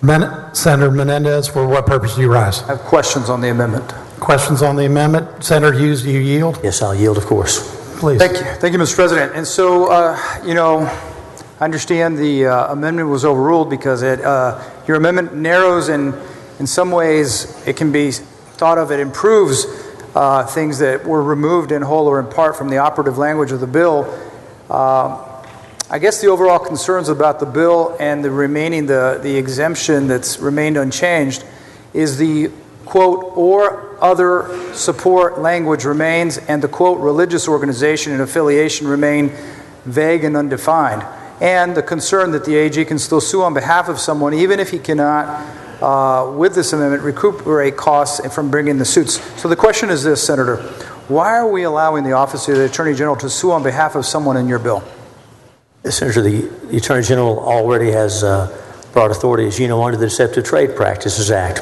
Senator Menendez, for what purpose do you rise? I have questions on the amendment. Questions on the amendment? Senator Hughes, do you yield? Yes, I'll yield, of course. Please. Thank you, Mr. President. And so, I understand the amendment was overruled because your amendment narrows and in some ways it can be thought of, it improves things that were removed in whole or in part from the operative language of the bill. I guess the overall concerns about the bill and the remaining, the exemption that's remained unchanged is the quote, or other support language remains, and the quote, religious organization and affiliation remain vague and undefined. And the concern that the AG can still sue on behalf of someone, even if he cannot, with this amendment, recuperate costs from bringing the suits. So the question is this, Senator, why are we allowing the Office of the Attorney General to sue on behalf of someone in your bill? Senator, the Attorney General already has broad authority, as you know, under the Deceptive Trade Practices Act.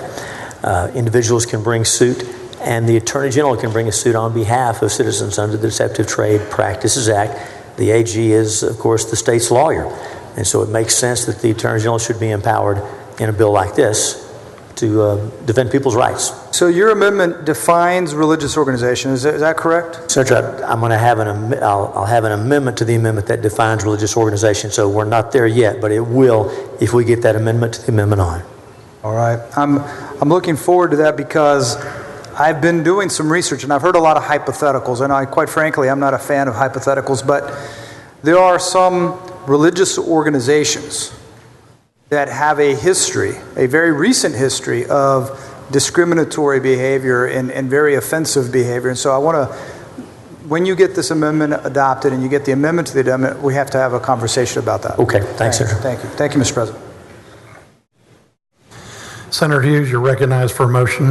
Individuals can bring suit, and the Attorney General can bring a suit on behalf of citizens under the Deceptive Trade Practices Act. The AG is, of course, the state's lawyer, and so it makes sense that the Attorney General should be empowered in a bill like this to defend people's rights. So your amendment defines religious organization, is that correct? Senator, I'm going to have I'll have an amendment to the amendment that defines religious organization, so we're not there yet, but it will if we get that amendment to the amendment on. All right. I'm looking forward to that because I've been doing some research and I've heard a lot of hypotheticals, and quite frankly, I'm not a fan of hypotheticals, but there are some religious organizations that have a history, a very recent history of discriminatory behavior and very offensive behavior. And so I want to, when you get this amendment adopted and you get the amendment to the amendment, we have to have a conversation about that. Okay. Thanks, Senator. Thank you. Thank you, Mr. President. Senator Hughes, you're recognized for a motion.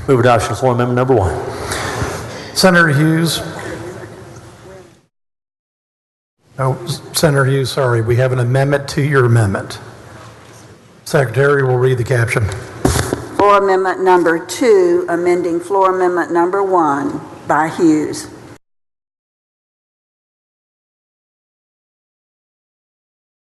Move adoption of floor amendment number 1. Senator Hughes. Oh, Senator Hughes, sorry. We have an amendment to your amendment. Secretary will read the caption. Floor amendment number 2, amending floor amendment number 1 by Hughes.